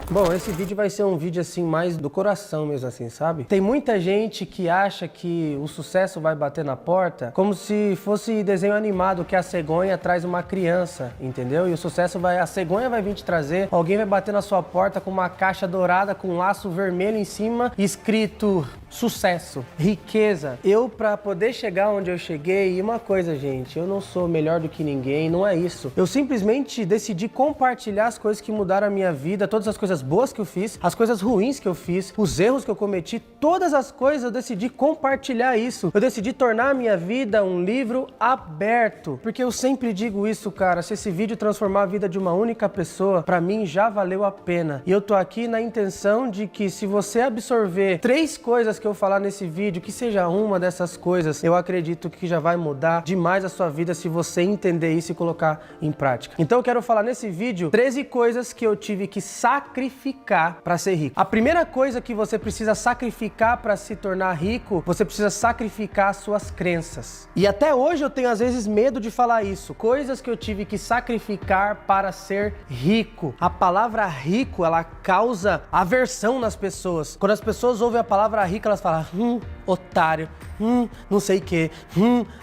Bom, esse vídeo vai ser um vídeo assim mais do coração mesmo assim, sabe? Tem muita gente que acha que o sucesso vai bater na porta como se fosse desenho animado, que a cegonha traz uma criança, entendeu? E o sucesso a cegonha vai vir te trazer, alguém vai bater na sua porta com uma caixa dourada com um laço vermelho em cima, escrito sucesso, riqueza. Eu, pra poder chegar onde eu cheguei, e uma coisa, gente, eu não sou melhor do que ninguém, não é isso. Eu simplesmente decidi compartilhar as coisas que mudaram a minha vida, todas as coisas boas que eu fiz, as coisas ruins que eu fiz, os erros que eu cometi, todas as coisas eu decidi compartilhar isso. Eu decidi tornar a minha vida um livro aberto, porque eu sempre digo isso, cara, se esse vídeo transformar a vida de uma única pessoa, pra mim já valeu a pena. E eu tô aqui na intenção de que se você absorver 3 coisas que eu falar nesse vídeo, que seja uma dessas coisas, eu acredito que já vai mudar demais a sua vida se você entender isso e colocar em prática. Então eu quero falar nesse vídeo 13 coisas que eu tive que sacrificar para ser rico. A primeira coisa que você precisa sacrificar para se tornar rico, você precisa sacrificar as suas crenças. E até hoje eu tenho às vezes medo de falar isso. Coisas que eu tive que sacrificar para ser rico. A palavra rico, ela causa aversão nas pessoas. Quando as pessoas ouvem a palavra rico, elas falam, otário, não sei o que,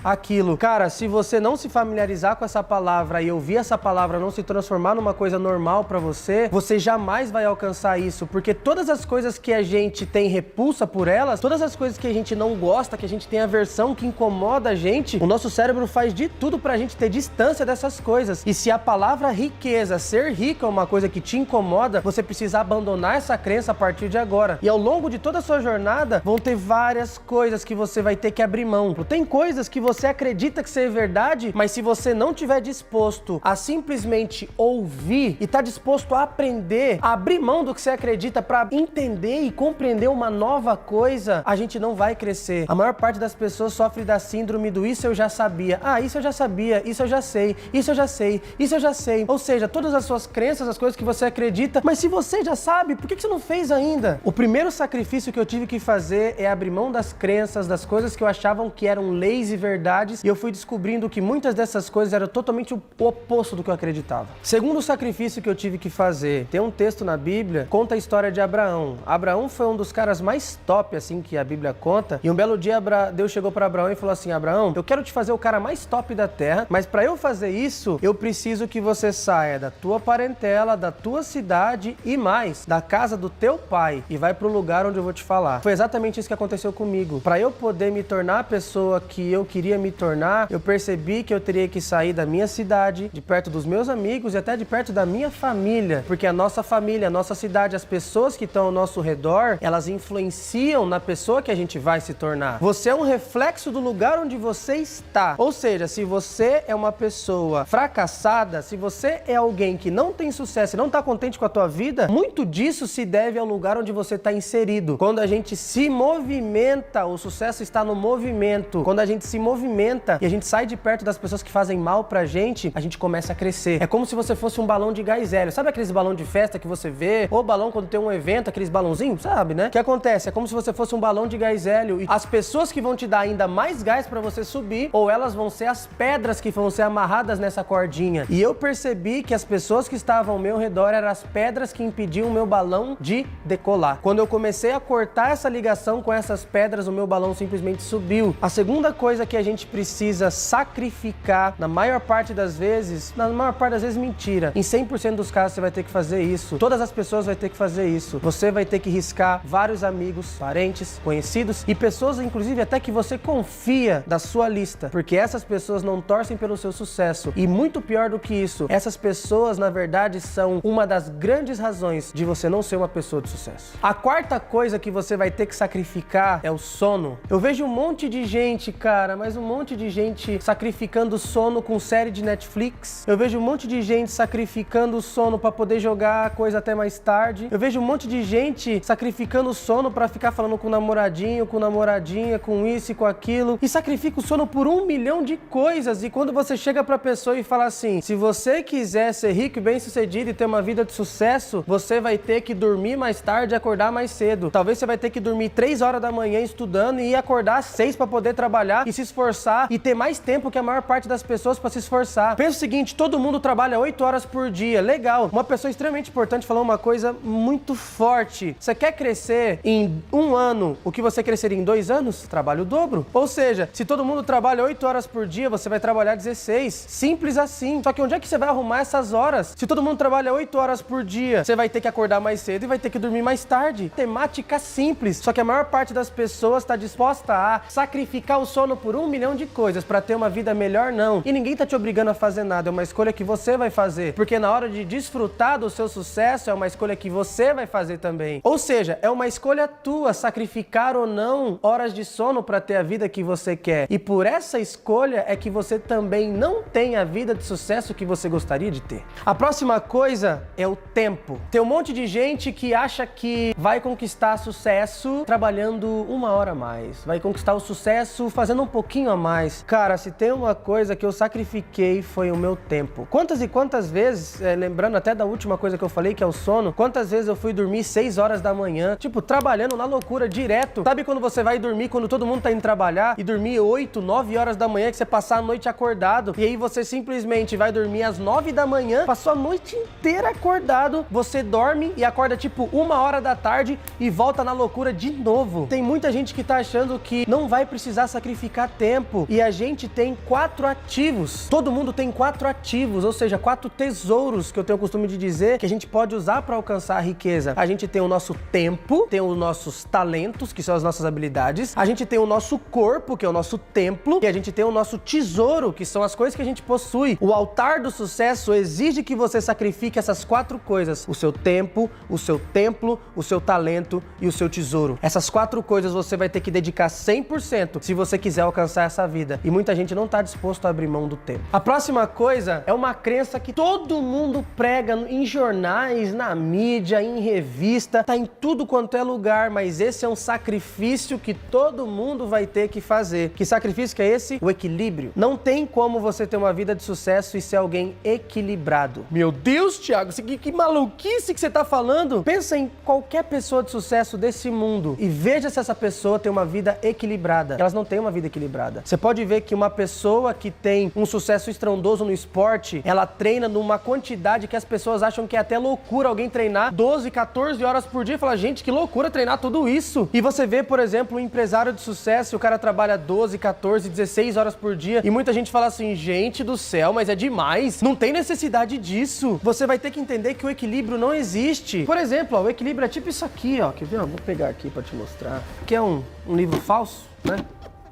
aquilo. Cara, se você não se familiarizar com essa palavra e ouvir essa palavra não se transformar numa coisa normal pra você, você jamais vai alcançar isso, porque todas as coisas que a gente tem repulsa por elas, todas as coisas que a gente não gosta, que a gente tem aversão, que incomoda a gente, o nosso cérebro faz de tudo pra gente ter distância dessas coisas. E se a palavra riqueza, ser rico é uma coisa que te incomoda, você precisa abandonar essa crença a partir de agora. E ao longo de toda a sua jornada, vão ter várias coisas que você vai ter que abrir mão. Tem coisas que você acredita que ser verdade, mas se você não tiver disposto a simplesmente ouvir e tá disposto a aprender, a abrir mão do que você acredita para entender e compreender uma nova coisa, a gente não vai crescer. A maior parte das pessoas sofre da síndrome do isso eu já sabia. Ah, isso eu já sabia, isso eu já sei, isso eu já sei, isso eu já sei. Ou seja, todas as suas crenças, as coisas que você acredita, mas se você já sabe, por que você não fez ainda? O primeiro sacrifício que eu tive que fazer é abrir mão das crenças, das coisas que eu achava que eram leis e verdades, e eu fui descobrindo que muitas dessas coisas eram totalmente o oposto do que eu acreditava. Segundo sacrifício que eu tive que fazer, tem um texto na Bíblia, conta a história de Abraão. Abraão foi um dos caras mais top, assim, que a Bíblia conta, e um belo dia Deus chegou para Abraão e falou assim, Abraão, eu quero te fazer o cara mais top da terra, mas para eu fazer isso, eu preciso que você saia da tua parentela, da tua cidade e mais, da casa do teu pai, e vai pro lugar onde eu vou te falar. Foi exatamente isso que aconteceu comigo. Para eu poder me tornar a pessoa que eu queria me tornar, eu percebi que eu teria que sair da minha cidade, de perto dos meus amigos e até de perto da minha família, porque a nossa família, a nossa cidade, as pessoas que estão ao nosso redor, elas influenciam na pessoa que a gente vai se tornar. Você é um reflexo do lugar onde você está. Ou seja, se você é uma pessoa fracassada, se você é alguém que não tem sucesso e não está contente com a tua vida, muito disso se deve ao lugar onde você está inserido. Quando a gente se movimenta, o sucesso está no movimento. Quando a gente se movimenta e a gente sai de perto das pessoas que fazem mal pra gente, a gente começa a crescer. É como se você fosse um balão de gás hélio. Sabe aqueles balão de festa que você vê? Ou balão quando tem um evento, aqueles balãozinhos, sabe, né? O que acontece? É como se você fosse um balão de gás hélio e as pessoas que vão te dar ainda mais gás pra você subir, ou elas vão ser as pedras que vão ser amarradas nessa cordinha. E eu percebi que as pessoas que estavam ao meu redor eram as pedras que impediam o meu balão de decolar. Quando eu comecei a cortar essa ligação com essas pedras, o meu balão simplesmente subiu. A segunda coisa que a gente precisa sacrificar, na maior parte das vezes mentira, em 100% dos casos você vai ter que fazer isso. Todas as pessoas vão ter que fazer isso. Você vai ter que riscar vários amigos, parentes, conhecidos e pessoas, inclusive até que você confia da sua lista, porque essas pessoas não torcem pelo seu sucesso. E muito pior do que isso, essas pessoas, na verdade, são uma das grandes razões de você não ser uma pessoa de sucesso. A quarta coisa que você vai ter que sacrificar é o sono. Eu vejo um monte de gente, cara, mas um monte de gente sacrificando sono com série de Netflix. Eu vejo um monte de gente sacrificando o sono pra poder jogar coisa até mais tarde. Eu vejo um monte de gente sacrificando o sono pra ficar falando com o namoradinho, com namoradinha, com isso e com aquilo. E sacrifica o sono por 1 milhão de coisas. E quando você chega pra pessoa e fala assim, se você quiser ser rico e bem sucedido e ter uma vida de sucesso, você vai ter que dormir mais tarde e acordar mais cedo. Talvez você vai ter que dormir 3 horas da manhã estudando e ir acordar às 6 para poder trabalhar e se esforçar e ter mais tempo que a maior parte das pessoas para se esforçar. Pensa o seguinte, todo mundo trabalha 8 horas por dia, legal. Uma pessoa extremamente importante falou uma coisa muito forte. Você quer crescer em 1 ano o que você cresceria em 2 anos? Trabalha o dobro. Ou seja, se todo mundo trabalha 8 horas por dia, você vai trabalhar 16. Simples assim. Só que onde é que você vai arrumar essas horas? Se todo mundo trabalha 8 horas por dia, você vai ter que acordar mais cedo e vai ter que dormir mais tarde. Temática simples. Só que a maior parte das pessoas está disposta a sacrificar o sono por 1 milhão de coisas para ter uma vida melhor, não. E ninguém tá te obrigando a fazer nada. É uma escolha que você vai fazer. Porque na hora de desfrutar do seu sucesso, é uma escolha que você vai fazer também. Ou seja, é uma escolha tua sacrificar ou não horas de sono para ter a vida que você quer. E por essa escolha é que você também não tem a vida de sucesso que você gostaria de ter. A próxima coisa é o tempo. Tem um monte de gente que acha que vai conquistar sucesso trabalhando 1 hora a mais. Vai conquistar o sucesso fazendo um pouquinho a mais. Cara, se tem uma coisa que eu sacrifiquei foi o meu tempo. Quantas e quantas vezes, lembrando até da última coisa que eu falei, que é o sono, quantas vezes eu fui dormir 6 horas da manhã, tipo, trabalhando na loucura direto. Sabe quando você vai dormir, quando todo mundo tá indo trabalhar e dormir 8, 9 horas da manhã, que você passar a noite acordado, e aí você simplesmente vai dormir às 9 da manhã, passou a noite inteira acordado, você dorme e acorda tipo 1 hora da tarde e volta na loucura de novo. Tem muita gente que tá achando que não vai precisar sacrificar tempo, e a gente tem 4 ativos. Todo mundo tem 4 ativos, ou seja, 4 tesouros que eu tenho o costume de dizer que a gente pode usar para alcançar a riqueza. A gente tem o nosso tempo, tem os nossos talentos, que são as nossas habilidades, a gente tem o nosso corpo, que é o nosso templo, e a gente tem o nosso tesouro, que são as coisas que a gente possui. O altar do sucesso exige que você sacrifique essas 4 coisas: o seu tempo, o seu templo, o seu talento e o seu tesouro. Essas 4 coisas você vai ter que dedicar 100% se você quiser alcançar essa vida. E muita gente não está disposto a abrir mão do tempo. A próxima coisa é uma crença que todo mundo prega em jornais, na mídia, em revista, tá em tudo quanto é lugar, mas esse é um sacrifício que todo mundo vai ter que fazer. Que sacrifício que é esse? O equilíbrio. Não tem como você ter uma vida de sucesso e ser alguém equilibrado. Meu Deus, Thiago, que maluquice que você tá falando? Pensa em qualquer pessoa de sucesso desse mundo e veja se essa pessoa tem uma vida equilibrada. Elas não têm uma vida equilibrada. Você pode ver que uma pessoa que tem um sucesso estrondoso no esporte, ela treina numa quantidade que as pessoas acham que é até loucura alguém treinar 12, 14 horas por dia e fala, gente, que loucura treinar tudo isso. E você vê, por exemplo, um empresário de sucesso, o cara trabalha 12, 14, 16 horas por dia e muita gente fala assim, gente do céu, mas é demais, não tem necessidade disso. Você vai ter que entender que o equilíbrio não existe. Por exemplo, ó, o equilíbrio é tipo isso aqui, ó, quer ver? Vou pegar aqui pra te mostrar. Aqui é um livro falso, né?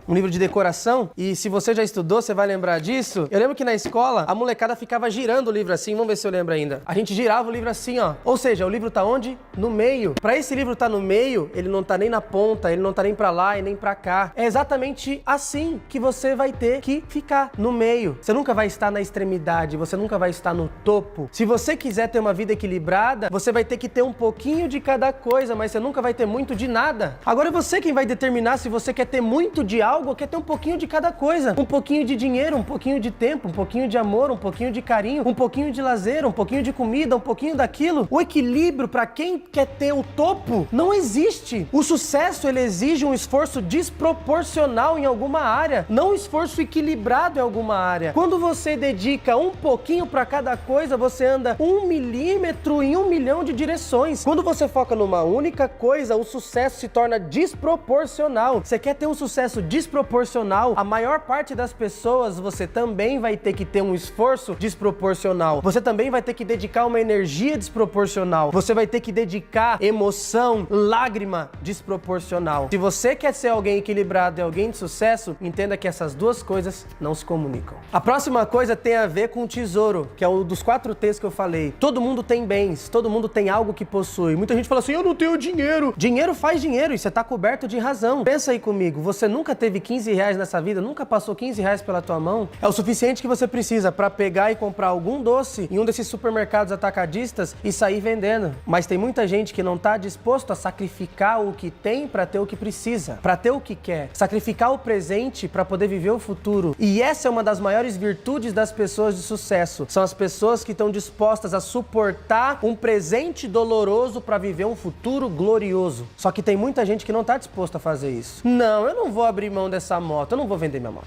Um livro de decoração, e se você já estudou, você vai lembrar disso. Eu lembro que na escola, a molecada ficava girando o livro assim, vamos ver se eu lembro ainda. A gente girava o livro assim, ó. Ou seja, o livro tá onde? No meio. Pra esse livro tá no meio, ele não tá nem na ponta, ele não tá nem pra lá e nem pra cá. É exatamente assim que você vai ter que ficar, no meio. Você nunca vai estar na extremidade, você nunca vai estar no topo. Se você quiser ter uma vida equilibrada, você vai ter que ter um pouquinho de cada coisa, mas você nunca vai ter muito de nada. Agora é você quem vai determinar se você quer ter muito de algo ou quer ter um pouquinho de cada coisa. Um pouquinho de dinheiro, um pouquinho de tempo, um pouquinho de amor, um pouquinho de carinho, um pouquinho de lazer, um pouquinho de comida, um pouquinho daquilo. O equilíbrio, para quem quer ter o topo, não existe. O sucesso, ele exige um esforço desproporcional em alguma área, não um esforço equilibrado em alguma área. Quando você dedica um pouquinho para cada coisa, você anda 1 milímetro em 1 milhão de direções. Quando você foca numa única coisa, o sucesso se torna desproporcional. Você quer ter um sucesso desproporcional, a maior parte das pessoas, você também vai ter que ter um esforço desproporcional. Você também vai ter que dedicar uma energia desproporcional. Você vai ter que dedicar emoção, lágrima desproporcional. Se você quer ser alguém equilibrado e alguém de sucesso, entenda que essas duas coisas não se comunicam. A próxima coisa tem a ver com o tesouro, que é um dos 4 T's que eu falei. Todo mundo tem bens, todo mundo tem algo que possui. Muita gente fala assim, eu não tenho dinheiro. Dinheiro faz dinheiro e você tá coberto de razão. Pensa aí comigo, você nunca teve teve 15 reais nessa vida, nunca passou 15 reais pela tua mão, é o suficiente que você precisa para pegar e comprar algum doce em um desses supermercados atacadistas e sair vendendo. Mas tem muita gente que não tá disposto a sacrificar o que tem para ter o que precisa, para ter o que quer, sacrificar o presente para poder viver o futuro. E essa é uma das maiores virtudes das pessoas de sucesso. São as pessoas que estão dispostas a suportar um presente doloroso para viver um futuro glorioso. Só que tem muita gente que não tá disposta a fazer isso. Não, eu não vou abrir mão dessa moto, eu não vou vender minha moto.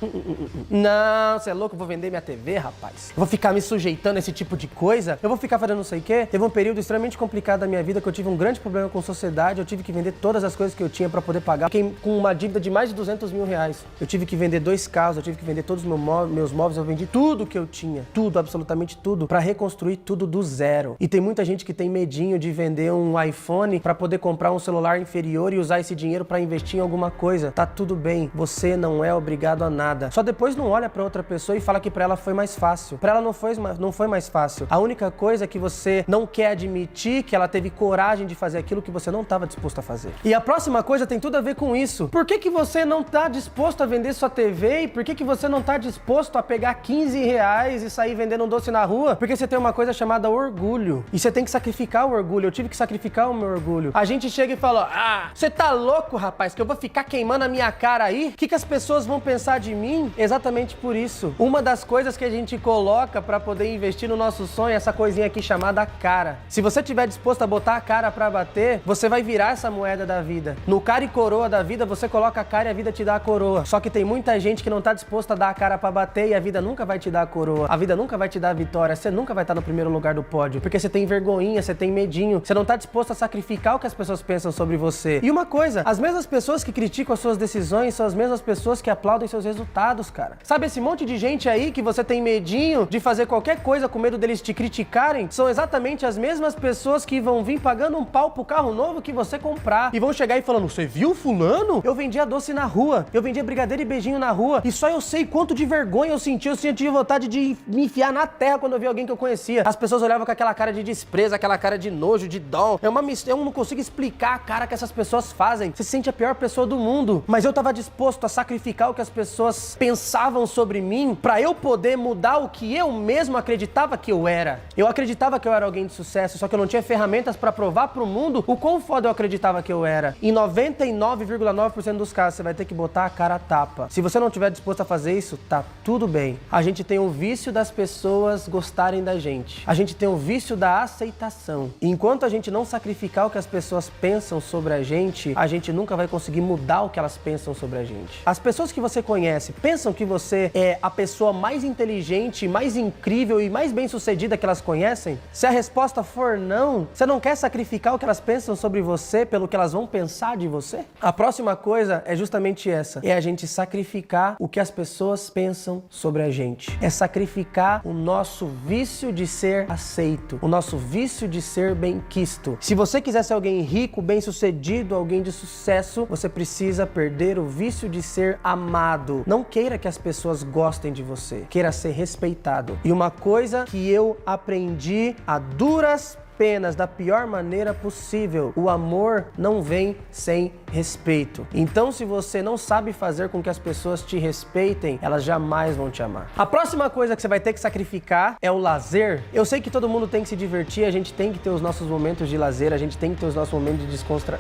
Não, você é louco, eu vou vender minha TV, rapaz. Eu vou ficar me sujeitando a esse tipo de coisa, eu vou ficar fazendo não sei o quê. Teve um período extremamente complicado da minha vida que eu tive um grande problema com sociedade, eu tive que vender todas as coisas que eu tinha para poder pagar. Fiquei com uma dívida de mais de 200 mil reais. Eu tive que vender 2 carros, eu tive que vender todos os meus móveis, eu vendi tudo que eu tinha. Tudo, absolutamente tudo, para reconstruir tudo do zero. E tem muita gente que tem medinho de vender um iPhone para poder comprar um celular inferior e usar esse dinheiro para investir em alguma coisa. Tá tudo bem, você não é obrigado a nada. Só depois não olha para outra pessoa e fala que para ela foi mais fácil. Para ela não foi mais fácil. A única coisa é que você não quer admitir que ela teve coragem de fazer aquilo que você não estava disposto a fazer. E a próxima coisa tem tudo a ver com isso. Por que você não tá disposto a vender sua TV e por que você não tá disposto a pegar 15 reais e sair vendendo um doce na rua? Porque você tem uma coisa chamada orgulho. E você tem que sacrificar o orgulho. Eu tive que sacrificar o meu orgulho. A gente chega e fala, você tá louco, rapaz, que eu vou ficar queimando a minha cara aí? O que as pessoas vão pensar de mim? Exatamente por isso. Uma das coisas que a gente coloca pra poder investir no nosso sonho é essa coisinha aqui chamada cara. Se você estiver disposto a botar a cara pra bater, você vai virar essa moeda da vida. No cara e coroa da vida, você coloca a cara e a vida te dá a coroa. Só que tem muita gente que não tá disposta a dar a cara pra bater e a vida nunca vai te dar a coroa. A vida nunca vai te dar a vitória. Você nunca vai estar no primeiro lugar do pódio. Porque você tem vergonhinha, você tem medinho. Você não tá disposto a sacrificar o que as pessoas pensam sobre você. E uma coisa, as mesmas pessoas que criticam as suas decisões são as mesmas pessoas que aplaudem seus resultados, cara. Sabe esse monte de gente aí que você tem medinho de fazer qualquer coisa com medo deles te criticarem? São exatamente as mesmas pessoas que vão vir pagando um pau pro carro novo que você comprar. E vão chegar e falando, você viu fulano? Eu vendia doce na rua. Eu vendia brigadeiro e beijinho na rua. E só eu sei quanto de vergonha eu senti. Eu sentia vontade de me enfiar na terra quando eu vi alguém que eu conhecia. As pessoas olhavam com aquela cara de desprezo, aquela cara de nojo, de dó. Eu não consigo explicar a cara que essas pessoas fazem. Você se sente a pior pessoa do mundo. Mas eu tava disposto a sacrificar o que as pessoas pensavam sobre mim pra eu poder mudar o que eu mesmo acreditava que eu era. Eu acreditava que eu era alguém de sucesso, só que eu não tinha ferramentas pra provar pro mundo o quão foda eu acreditava que eu era. Em 99,9% dos casos, você vai ter que botar a cara a tapa. Se você não estiver disposto a fazer isso, tá tudo bem. A gente tem o vício das pessoas gostarem da gente. A gente tem o vício da aceitação. E enquanto a gente não sacrificar o que as pessoas pensam sobre a gente nunca vai conseguir mudar o que elas pensam sobre a gente. As pessoas que você conhece pensam que você é a pessoa mais inteligente, mais incrível e mais bem-sucedida que elas conhecem? Se a resposta for não, você não quer sacrificar o que elas pensam sobre você pelo que elas vão pensar de você? A próxima coisa é justamente essa. É a gente sacrificar o que as pessoas pensam sobre a gente. É sacrificar o nosso vício de ser aceito, o nosso vício de ser bem-quisto. Se você quiser ser alguém rico, bem-sucedido, alguém de sucesso, você precisa perder o vício de ser amado. Não queira que as pessoas gostem de você. Queira ser respeitado. E uma coisa que eu aprendi a duras penas, da pior maneira possível. O amor não vem sem respeito. Então, se você não sabe fazer com que as pessoas te respeitem, elas jamais vão te amar. A próxima coisa que você vai ter que sacrificar é o lazer. Eu sei que todo mundo tem que se divertir, a gente tem que ter os nossos momentos de lazer, a gente tem que ter os nossos momentos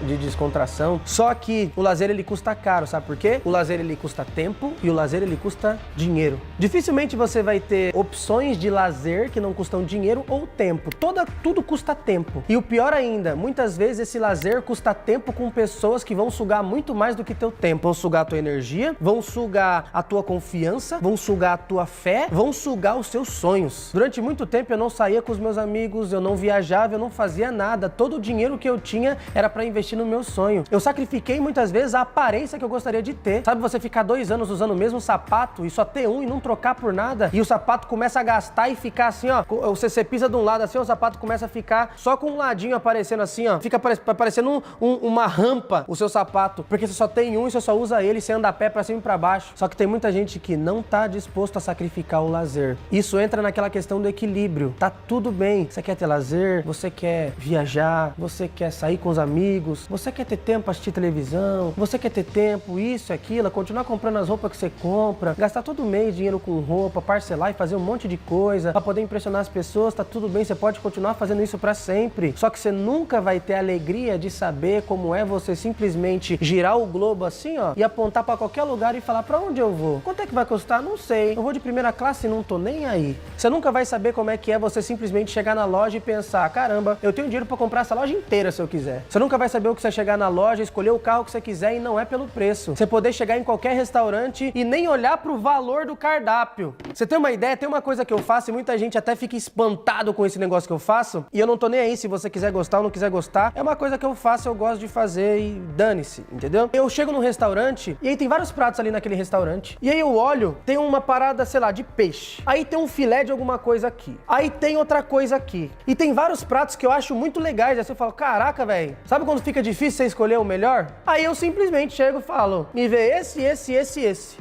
de descontração. Só que o lazer, ele custa caro, sabe por quê? O lazer, ele custa tempo e o lazer, ele custa dinheiro. Dificilmente você vai ter opções de lazer que não custam dinheiro ou tempo. Tudo custa tempo. E o pior ainda, muitas vezes esse lazer custa tempo com pessoas que vão sugar muito mais do que teu tempo. Vão sugar a tua energia, vão sugar a tua confiança, vão sugar a tua fé, vão sugar os seus sonhos. Durante muito tempo eu não saía com os meus amigos, eu não viajava, eu não fazia nada. Todo o dinheiro que eu tinha era para investir no meu sonho. Eu sacrifiquei muitas vezes a aparência que eu gostaria de ter. Sabe, você ficar 2 anos usando o mesmo sapato e só ter um e não trocar por nada, e o sapato começa a gastar e ficar assim, ó, você pisa de um lado assim, o sapato começa a ficar ficar só com um ladinho aparecendo assim, ó. Fica parecendo uma rampa o seu sapato, porque você só tem um e você só usa ele, você anda a pé pra cima e pra baixo. Só que tem muita gente que não tá disposto a sacrificar o lazer. Isso entra naquela questão do equilíbrio. Tá tudo bem. Você quer ter lazer, você quer viajar, você quer sair com os amigos, você quer ter tempo pra assistir televisão, você quer ter tempo, isso, aquilo, continuar comprando as roupas que você compra, gastar todo mês dinheiro com roupa, parcelar e fazer um monte de coisa pra poder impressionar as pessoas, tá tudo bem, você pode continuar fazendo isso pra sempre. Só que você nunca vai ter a alegria de saber como é você simplesmente girar o globo assim, ó, e apontar pra qualquer lugar e falar pra onde eu vou. Quanto é que vai custar? Não sei. Eu vou de primeira classe e não tô nem aí. Você nunca vai saber como é que é você simplesmente chegar na loja e pensar, caramba, eu tenho dinheiro pra comprar essa loja inteira se eu quiser. Você nunca vai saber o que você chegar na loja, escolher o carro que você quiser e não é pelo preço. Você poder chegar em qualquer restaurante e nem olhar pro valor do cardápio. Você tem uma ideia? Tem uma coisa que eu faço e muita gente até fica espantado com esse negócio que eu faço e eu não tô nem aí se você quiser gostar ou não quiser gostar. É uma coisa que eu faço, eu gosto de fazer e dane-se, entendeu? Eu chego num restaurante e aí tem vários pratos ali naquele restaurante e aí eu olho, tem uma parada, sei lá, de peixe. Aí tem um filé de alguma coisa aqui. Aí tem outra coisa aqui. E tem vários pratos que eu acho muito legais. Aí eu falo, caraca, velho, sabe quando fica difícil você escolher o melhor? Aí eu simplesmente chego e falo, me vê esse.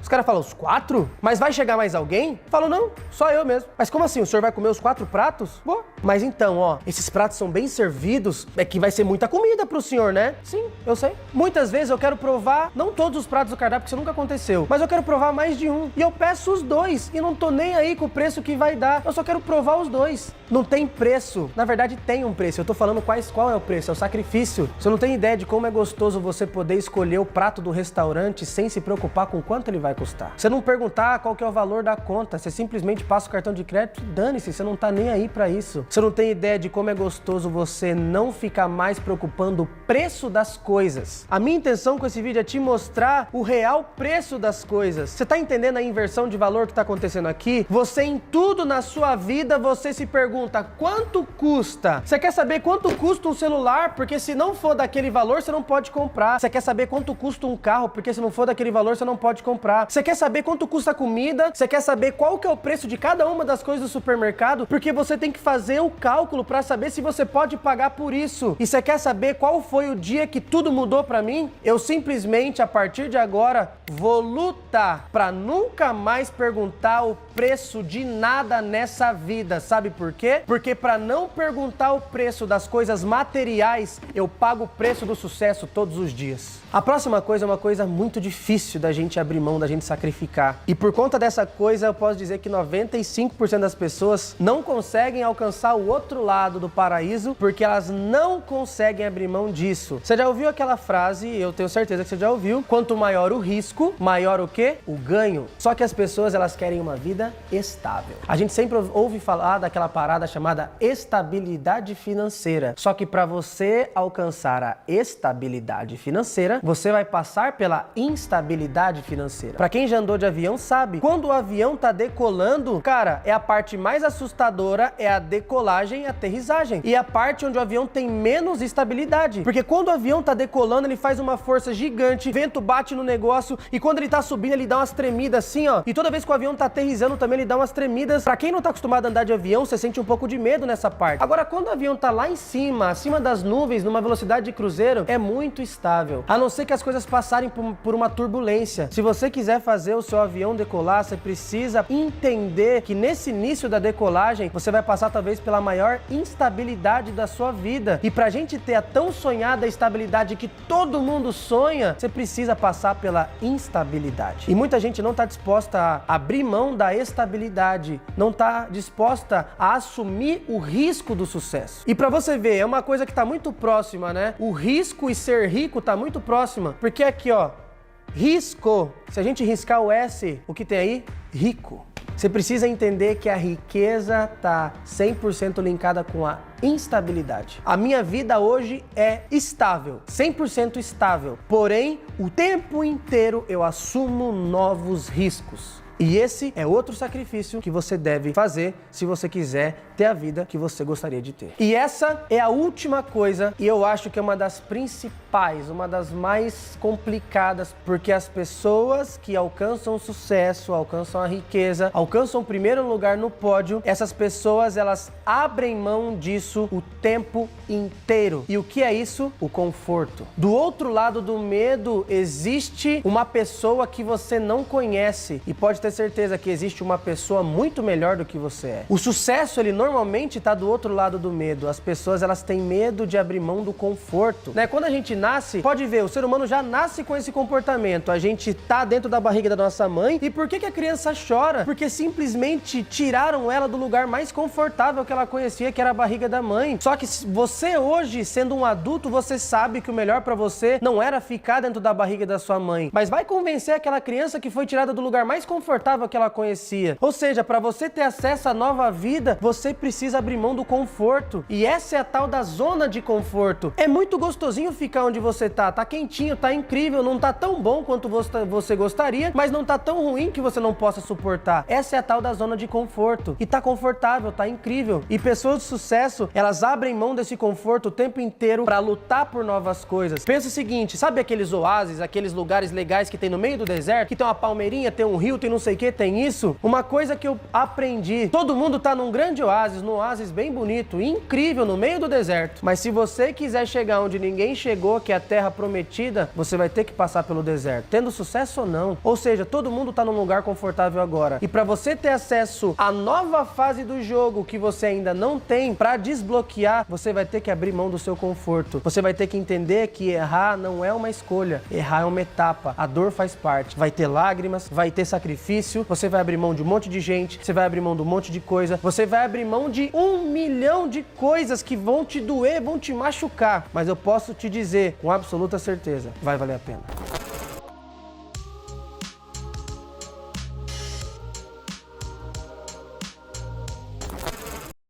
Os caras falam, os 4? Mas vai chegar mais alguém? Eu falo, não, só eu mesmo. Mas como assim, o senhor vai comer os 4 pratos? Vou. Mas então, ó, esses pratos são bem servidos, é que vai ser muita comida pro senhor, né? Sim, eu sei. Muitas vezes eu quero provar, não todos os pratos do cardápio, porque isso nunca aconteceu, mas eu quero provar mais de um. E eu peço os 2 e não tô nem aí com o preço que vai dar. Eu só quero provar os 2. Não tem preço. Na verdade, tem um preço. Eu tô falando qual é o preço, é o sacrifício. Você não tem ideia de como é gostoso você poder escolher o prato do restaurante sem se preocupar com quanto ele vai custar. Você não perguntar qual que é o valor da conta, você simplesmente passa o cartão de crédito e dane-se, você não tá nem aí pra isso. Você não tem ideia de como é gostoso você não ficar mais preocupando o preço das coisas. A minha intenção com esse vídeo é te mostrar o real preço das coisas. Você tá entendendo a inversão de valor que tá acontecendo aqui? Você em tudo na sua vida, você se pergunta quanto custa? Você quer saber quanto custa um celular? Porque se não for daquele valor, você não pode comprar. Você quer saber quanto custa um carro? Porque se não for daquele valor, você não pode comprar. Você quer saber quanto custa a comida? Você quer saber qual que é o preço de cada uma das coisas do supermercado? Porque você tem que fazer o cálculo para saber se você pode pagar por isso. E você quer saber qual foi o dia que tudo mudou para mim? Eu simplesmente, a partir de agora, vou lutar para nunca mais perguntar o preço de nada nessa vida. Sabe por quê? Porque para não perguntar o preço das coisas materiais, eu pago o preço do sucesso todos os dias. A próxima coisa é uma coisa muito difícil da gente abrir mão, da gente sacrificar. E por conta dessa coisa, eu posso dizer que 95% das pessoas não conseguem alcançar o outro lado do paraíso porque elas não conseguem abrir mão disso. Você já ouviu aquela frase, eu tenho certeza que você já ouviu, quanto maior o risco, maior o quê? O ganho. Só que as pessoas, elas querem uma vida estável. A gente sempre ouve falar daquela parada chamada estabilidade financeira. Só que para você alcançar a estabilidade financeira, você vai passar pela instabilidade financeira. Para quem já andou de avião sabe, quando o avião tá decolando, cara, é a parte mais assustadora, é a decolagem e a aterrissagem. E a parte onde o avião tem menos estabilidade. Porque quando o avião tá decolando, ele faz uma força gigante, vento bate no negócio e quando ele tá subindo, ele dá umas tremidas assim, ó. E toda vez que o avião tá aterrissando também, ele dá umas tremidas. Pra quem não tá acostumado a andar de avião, você sente um pouco de medo nessa parte. Agora, quando o avião tá lá em cima, acima das nuvens, numa velocidade de cruzeiro, é muito estável. A não ser que as coisas passarem por uma turbulência. Se você quiser fazer o seu avião decolar, você precisa entender que nesse início da decolagem, você vai passar talvez pela maior instabilidade da sua vida. E pra gente ter a tão sonhada estabilidade que todo mundo sonha, você precisa passar pela instabilidade. E muita gente não tá disposta a abrir mão da estabilidade, não tá disposta a assumir o risco do sucesso. E pra você ver, é uma coisa que tá muito próxima, né? O risco e ser rico tá muito próxima, porque aqui, ó, risco, se a gente riscar o S, o que tem aí? Rico. Você precisa entender que a riqueza tá 100% linkada com a instabilidade. A minha vida hoje é estável, 100% estável. Porém, o tempo inteiro eu assumo novos riscos. E esse é outro sacrifício que você deve fazer se você quiser ter a vida que você gostaria de ter. E essa é a última coisa, e eu acho que é uma das principais, uma das mais complicadas, porque as pessoas que alcançam o sucesso, alcançam a riqueza, alcançam o primeiro lugar no pódio, essas pessoas, elas abrem mão disso o tempo inteiro. E o que é isso? O conforto. Do outro lado do medo existe uma pessoa que você não conhece, e pode ter certeza que existe uma pessoa muito melhor do que você é. O sucesso, ele normalmente está do outro lado do medo. As pessoas, elas têm medo de abrir mão do conforto, né? Quando a gente nasce, pode ver, o ser humano já nasce com esse comportamento. A gente tá dentro da barriga da nossa mãe, e por que a criança chora? Porque simplesmente tiraram ela do lugar mais confortável que ela conhecia, que era a barriga da mãe. Só que você hoje, sendo um adulto, você sabe que o melhor para você não era ficar dentro da barriga da sua mãe, mas vai convencer aquela criança que foi tirada do lugar mais confortável que ela conhecia. Ou seja, para você ter acesso à nova vida, você precisa abrir mão do conforto. E essa é a tal da zona de conforto. É muito gostosinho ficar onde você tá quentinho, tá incrível, não tá tão bom quanto você gostaria, mas não tá tão ruim que você não possa suportar. Essa é a tal da zona de conforto. E tá confortável, tá incrível. E pessoas de sucesso, elas abrem mão desse conforto o tempo inteiro para lutar por novas coisas. Pensa o seguinte, sabe aqueles oásis, aqueles lugares legais que tem no meio do deserto, que tem uma palmeirinha, tem um rio, tem não sei o que, tem isso? Uma coisa que eu aprendi, todo mundo tá num grande oásis, num oásis bem bonito, incrível, no meio do deserto. Mas se você quiser chegar onde ninguém chegou, que é a terra prometida, você vai ter que passar pelo deserto, tendo sucesso ou não. Ou seja, todo mundo tá num lugar confortável agora. E para você ter acesso à nova fase do jogo que você ainda não tem, para desbloquear, você vai ter que abrir mão do seu conforto. Você vai ter que entender que errar não é uma escolha, errar é uma etapa. A dor faz parte. Vai ter lágrimas, vai ter sacrifício, você vai abrir mão de um monte de gente, você vai abrir mão de um monte de coisa, você vai abrir mão de 1 milhão de coisas que vão te doer, vão te machucar. Mas eu posso te dizer com absoluta certeza, vai valer a pena.